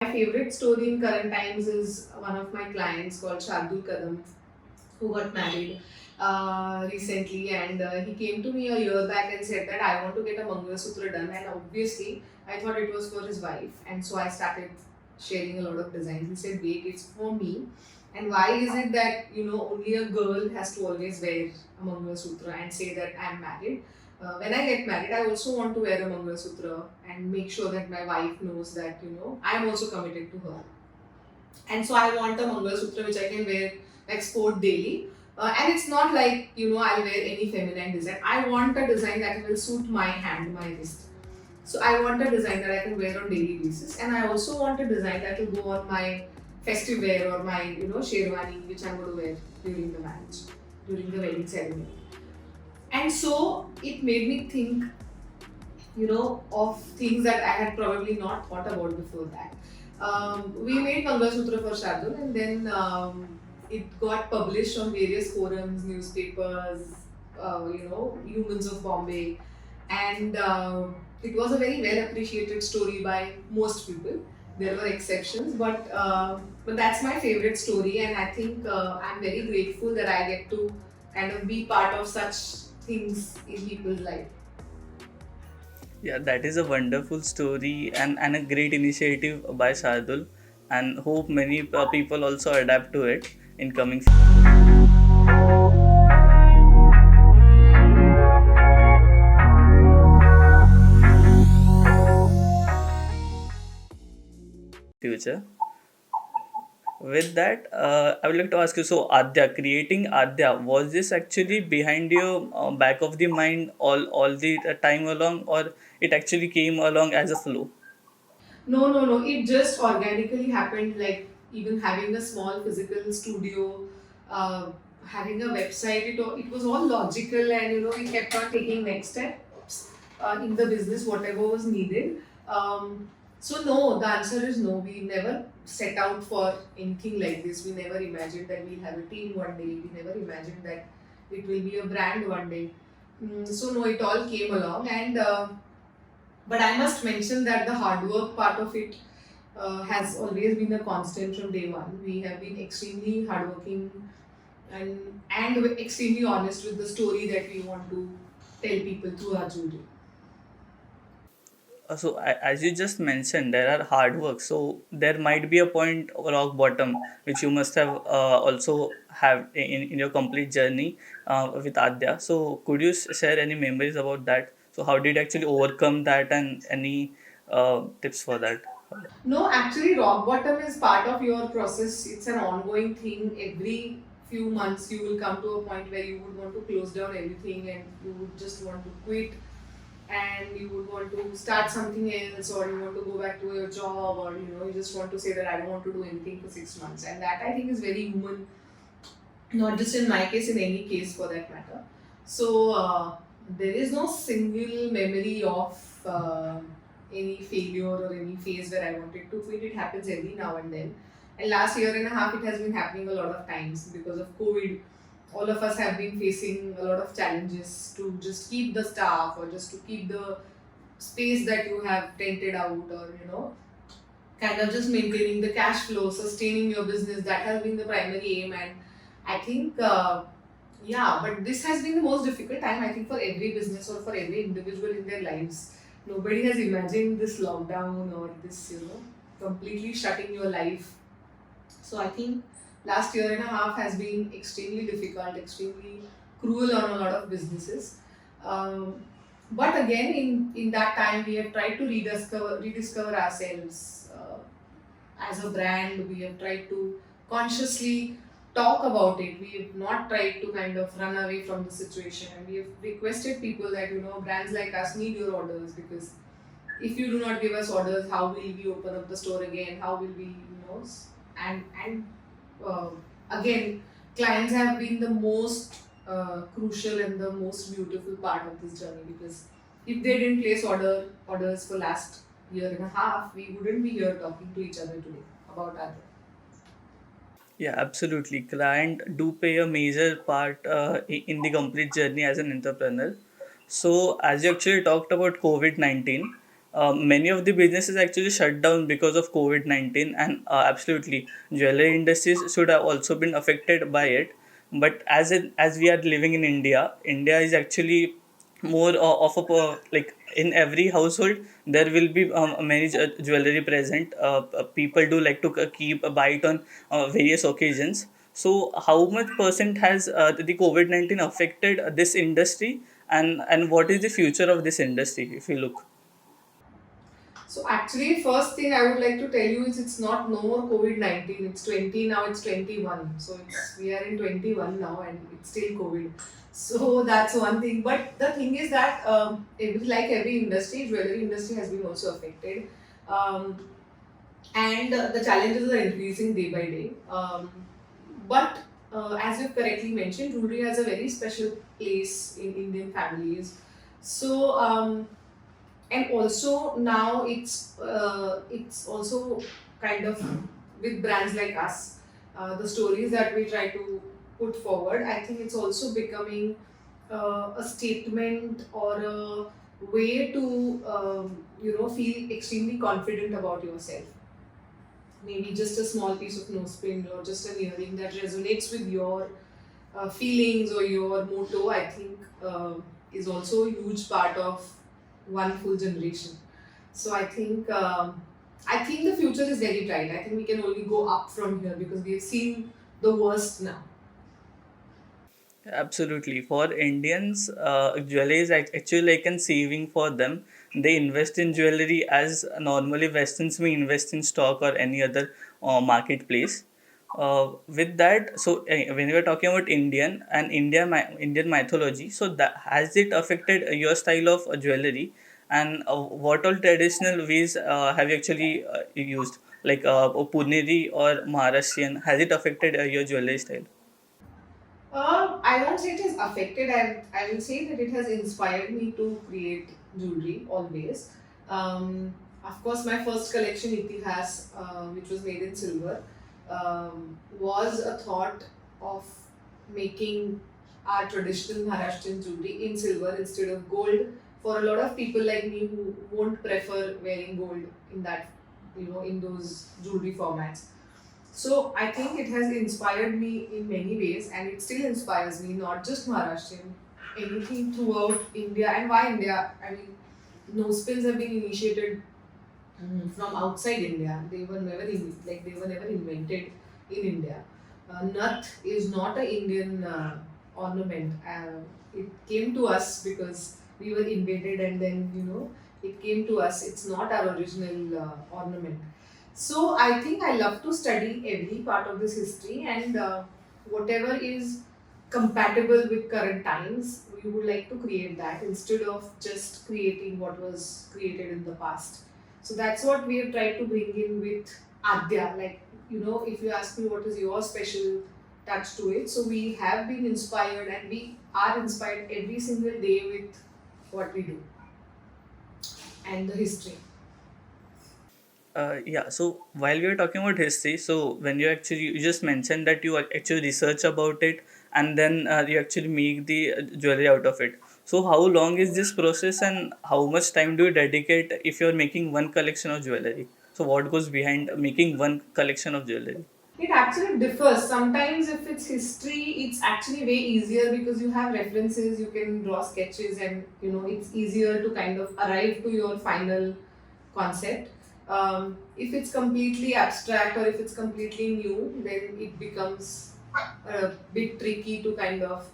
My favorite story in current times is one of my clients called Shardul Kadam, who got married recently, and he came to me a year back and said that I want to get a Mangal Sutra done, and obviously I thought it was for his wife, and so I started sharing a lot of designs. He said, "Wait, it's for me." And why is it that only a girl has to always wear a Mangal Sutra and say that I'm married? When I get married, I also want to wear a Mangal Sutra and make sure that my wife knows that I'm also committed to her. And so I want a Mangal Sutra which I can wear like sport daily. And it's not like I'll wear any feminine design. I want a design that will suit my hand, my wrist. So I want a design that I can wear on daily basis, and I also want a design that will go on my festive wear or my sherwani which I'm going to wear during the marriage, during the wedding ceremony. And so it made me think of things that I had probably not thought about before that. We made Mangal Sutra for Shardul, and then it got published on various forums, newspapers, Humans of Bombay, and it was a very well appreciated story by most people. There were exceptions, but that's my favorite story, and I think I'm very grateful that I get to kind of be part of such things in people's life. Yeah, that is a wonderful story and a great initiative by Shardul, and hope many people also adapt to it in coming future. With that, I would like to ask you. So, Adya, creating Adya, was this actually behind your back of the mind all the time along, or it actually came along as a flow? No, no, no. It just organically happened. Like even having a small physical studio, uh, having a website. It was all logical, and we kept on taking next steps in the business, whatever was needed. So no, the answer is no. We never set out for anything like this. We never imagined that we'll have a team one day. We never imagined that it will be a brand one day. So no, it all came along, and but I must mention that the hard work part of it has always been a constant from day one. We have been extremely hardworking and extremely honest with the story that we want to tell people through our jewelry. As you just mentioned, there are hard work. So there might be a point of rock bottom which you must have also have in your complete journey with Adya. So could you share any memories about that? So how did you actually overcome that, and any tips for that? No, actually, rock bottom is part of your process. It's an ongoing thing. Every few months, you will come to a point where you would want to close down everything and you would just want to quit, and you would want to start something else, or you want to go back to your job, or you just want to say that I don't want to do anything for 6 months. And that I think is very human, not just in my case, in any case for that matter. So there is no single memory of any failure or any phase where I wanted to quit. It happens every now and then. And last year and a half, it has been happening a lot of times because of COVID. All of us have been facing a lot of challenges to just keep the staff, or just to keep the space that you have rented out, or kind of just maintaining the cash flow, sustaining your business. That has been the primary aim, and I think, yeah, but this has been the most difficult time, I think, for every business or for every individual in their lives. Nobody has imagined this lockdown or this, completely shutting your life. So I think last year and a half has been extremely difficult, extremely cruel on a lot of businesses. Um, but again, in that time, we have tried to rediscover ourselves as a brand. We have tried to consciously talk about it. We have not tried to kind of run away from the situation, and we have requested people that brands like us need your orders, because if you do not give us orders, how will we open up the store again? How will we, and uh, again, clients have been the most crucial and the most beautiful part of this journey, because if they didn't place orders for last year and a half, we wouldn't be here talking to each other today about our. Yeah, absolutely. Client do play a major part in the complete journey as an entrepreneur. So, as you actually talked about COVID 19, many of the businesses actually shut down because of COVID-19, and absolutely, jewelry industries should have also been affected by it. But as we are living in India, India is actually more of a like in every household there will be many jewelry present. People do like to keep a buy it on various occasions. So how much percent has the COVID-19 affected this industry, and what is the future of this industry if you look? So actually, first thing I would like to tell you is it's not no more COVID-19. It's 20 now. It's 21. So we are in 21 now, and it's still COVID. So that's one thing. But the thing is that like every industry, jewelry industry has been also affected, um, and the challenges are increasing day by day. But as you correctly mentioned, jewelry has a very special place in Indian families. So. And also now it's also kind of with brands like us, the stories that we try to put forward, I think it's also becoming a statement or a way to feel extremely confident about yourself. Maybe just a small piece of nose pin or just an earring that resonates with your feelings or your motto, I think is also a huge part of one full generation. So I think the future is very bright. I think we can only go up from here because we have seen the worst now. Absolutely. For Indians, jewelry is actually like an saving for them. They invest in jewelry as normally Westerns may invest in stock or any other marketplace. With that, so when we are talking about Indian mythology, so that has it affected your style of jewelry, and what all traditional ways have you actually used, like Puneri or Maharashtrian? Has it affected your jewelry style? I won't say it has affected. I will say that it has inspired me to create jewelry always. Of course, my first collection, Itihas, which was made in silver, was a thought of making our traditional Maharashtrian jewelry in silver instead of gold. For a lot of people like me who won't prefer wearing gold in that, in those jewelry formats. So I think it has inspired me in many ways, and it still inspires me. Not just Maharashtrian, anything throughout India. And why India? I mean, nose pins have been initiated from outside India. They were never invented in India. Nut is not an Indian ornament. It came to us because we were invaded, and then it came to us. It's not our original ornament. So I think I love to study every part of this history, and whatever is compatible with current times, we would like to create that instead of just creating what was created in the past. So that's what we have tried to bring in with Adya. Like, if you ask me what is your special touch to it, so we have been inspired and we are inspired every single day with what we do and the history. Yeah, so while we were talking about history, so when you just mentioned that you actually research about it, and then you actually make the jewelry out of it. So how long is this process, and how much time do you dedicate if you're making one collection of jewelry? So what goes behind making one collection of jewelry? It actually differs. Sometimes, if it's history, it's actually way easier because you have references, you can draw sketches, and it's easier to kind of arrive to your final concept. If it's completely abstract or if it's completely new, then it becomes a bit tricky to kind of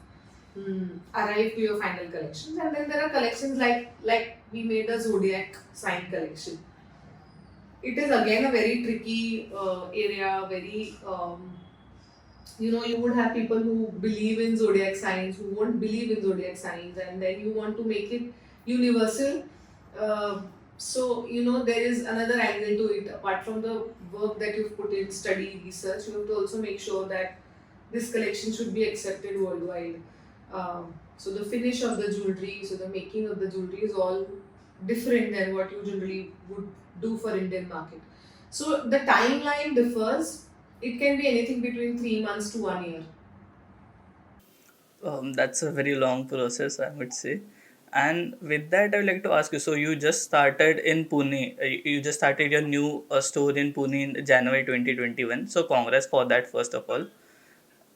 arrive to your final collections. And then there are collections like we made a zodiac sign collection. It is again a very tricky area. Very you would have people who believe in zodiac signs, who won't believe in zodiac signs, and then you want to make it universal. So there is another angle to it. Apart from the work that you've put in study research, you have to also make sure that this collection should be accepted worldwide. So the finish of the jewelry, so the making of the jewelry is all different than what you generally would do for Indian market. So the timeline differs. It can be anything between 3 months to 1 year. That's a very long process, I would say. And with that, I would like to ask you. So you just started in Pune. You just started your new store in Pune in January 2021. So congrats for that, first of all.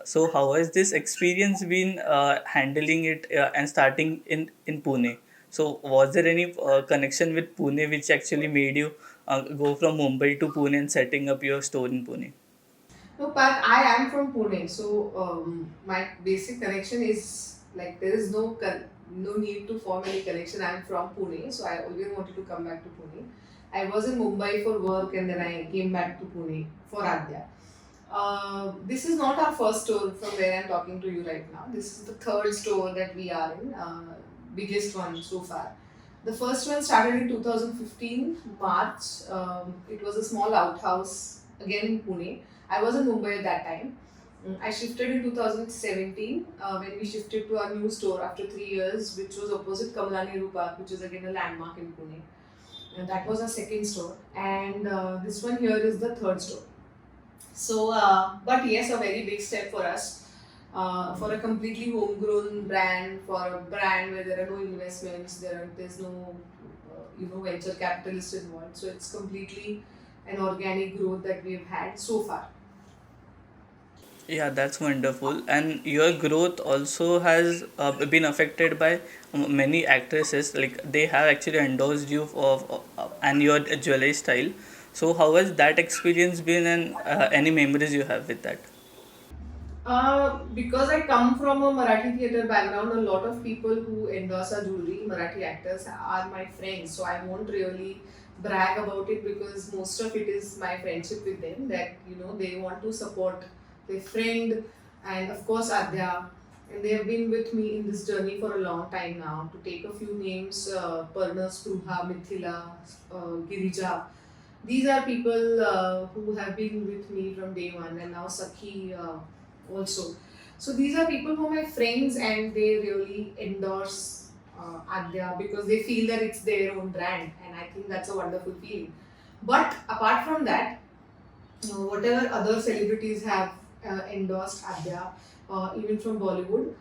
So how has this experience been handling it and starting in Pune? So was there any connection with Pune which actually made you go from Mumbai to Pune and setting up your store in Pune? No, Parth, I am from Pune, so my basic connection is like there is no need to form any connection. I am from Pune, so I always wanted to come back to Pune. I was in Mumbai for work and then I came back to Pune for Adya. This is not our first store from where I'm talking to you right now. This is the third store that we are in, biggest one so far. The first one started in 2015 March. It was a small outhouse again in Pune. I was in Mumbai at that time. I shifted in 2017 when we shifted to our new store after 3 years, which was opposite Kamala Nehru Park, which is again a landmark in Pune. And that was our second store, and this one here is the third store. So, but yes, a very big step for us. For a completely homegrown brand, for a brand where there are no investments, there's no venture capitalists involved. So it's completely an organic growth that we've had so far. Yeah, that's wonderful. And your growth also has been affected by many actresses. Like they have actually endorsed you and your jewelry style. So how has that experience been, and any memories you have with that? Because I come from a Marathi theatre background, a lot of people who endorse our jewelry, Marathi actors, are my friends. So I won't really brag about it because most of it is my friendship with them. That they want to support their friend, and of course Adya. And they have been with me in this journey for a long time now. To take a few names, Parna, Spruha, Mithila, Girija. These are people who have been with me from day one, and now Sakhi also. So these are people who are my friends, and they really endorse Adya because they feel that it's their own brand, and I think that's a wonderful feeling. But apart from that, whatever other celebrities have endorsed Adya, even from Bollywood,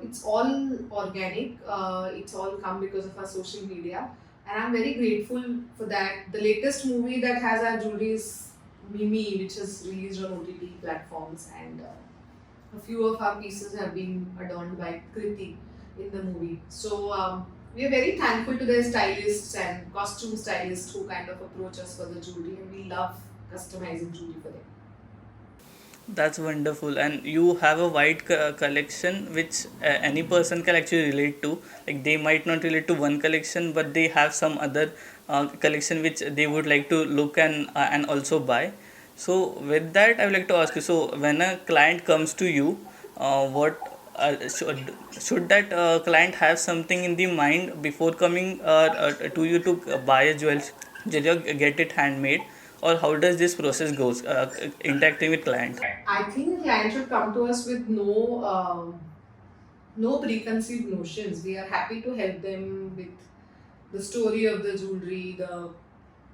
it's all organic. It's all come because of our social media, and I'm very grateful for that. The latest movie that has our jewelry is Mimi, which is released on OTT platforms, and a few of our pieces have been adorned by Kriti in the movie. So we are very thankful to the stylists and costume stylists who kind of approach us for the jewelry, and we love customizing jewelry for them. That's wonderful, and you have a wide collection which any person can actually relate to. Like they might not relate to one collection, but they have some other collection which they would like to look and also buy. So with that, I would like to ask you. So when a client comes to you, what should that client have something in the mind before coming to you to buy a jewelry or get it handmade, or how does this process goes interacting with client? I think clients should come to us with no preconceived notions. We are happy to help them with the story of the jewelry, the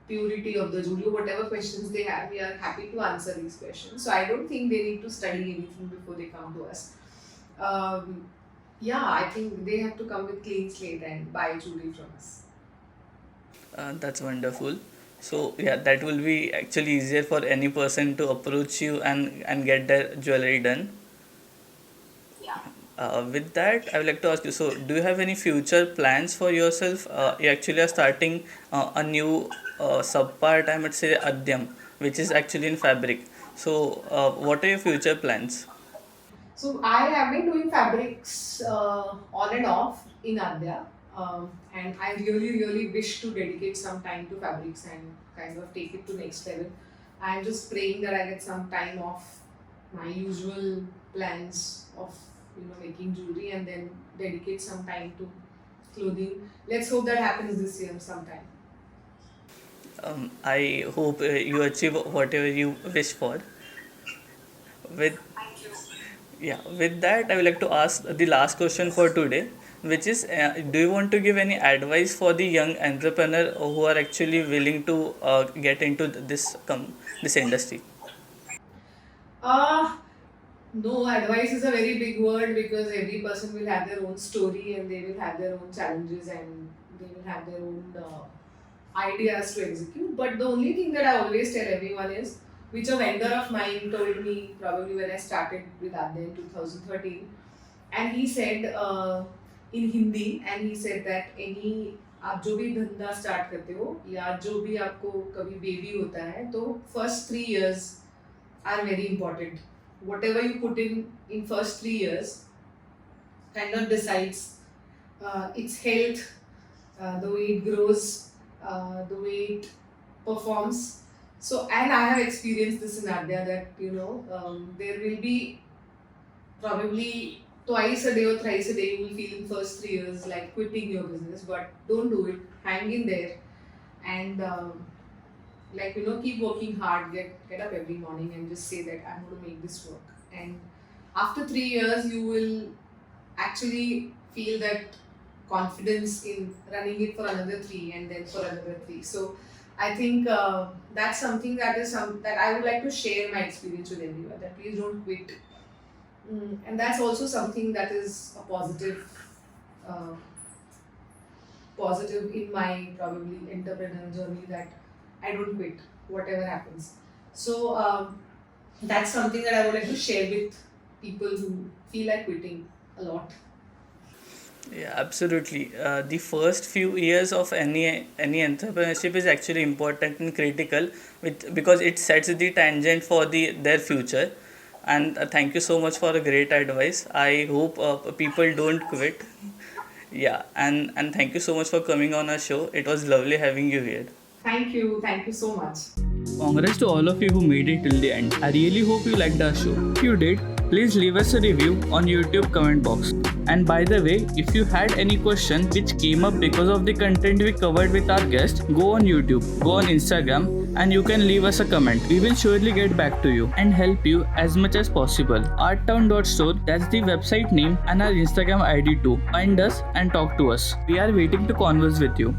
purity of the jewelry, whatever questions they have. We are happy to answer these questions. So I don't think they need to study anything before they come to us. Um, yeah, I think they have to come with clean slate and buy jewelry from us. That's wonderful. So yeah, that will be actually easier for any person to approach you and get their jewelry done. With that, I would like to ask you. So, do you have any future plans for yourself? You actually are starting a new subpart, I might say, Adyam, which is actually in fabric. So, what are your future plans? So I have been doing fabrics on and off in Adya, and I really wish to dedicate some time to fabrics and kind of take it to next level. I'm just praying that I get some time off my usual plans of making jewelry and then dedicate some time to clothing. Let's hope that happens this year sometime. I hope you achieve whatever you wish for. With Yeah, with that, I would like to ask the last question for today, which is do you want to give any advice for the young entrepreneur who are actually willing to get into this industry? Uh, No, advice is a very big word because every person will have their own story and they will have their own challenges and they will have their own ideas to execute. But the only thing that I always tell everyone is, which a vendor of mine told me probably when I started with Adya in 2013, and he said in Hindi, and he said that any आप जो भी धंधा start करते हो या जो भी आपको कभी बेबी होता है तो first 3 years are very important. Whatever you put in first 3 years kind of decides its health, the way it grows, the way it performs. So, and I have experienced this in Adya that there will be probably twice a day or thrice a day you will feel in first 3 years like quitting your business, but don't do it. Hang in there and keep working hard. Get up every morning and just say that I'm going to make this work. And after 3 years, you will actually feel that confidence in running it for another 3 and then for another 3. So I think that's something that I would like to share my experience with everyone. That please don't quit. And that's also something that is a positive in my probably entrepreneurial journey, that I don't quit whatever happens. So that's something that I would like to share with people who feel like quitting a lot. Yeah, absolutely. The first few years of any entrepreneurship is actually important and critical, because it sets the tangent for their future. And thank you so much for a great advice. I hope people don't quit. Yeah, and thank you so much for coming on our show. It was lovely having you here. Thank you so much. Congrats to all of you who made it till the end. I really hope you liked our show. If you did, please leave us a review on YouTube comment box. And by the way, if you had any question which came up because of the content we covered with our guest, go on YouTube, go on Instagram, and you can leave us a comment. We will surely get back to you and help you as much as possible. Arttown.store, that's the website name, and our Instagram ID too. Find us and talk to us. We are waiting to converse with you.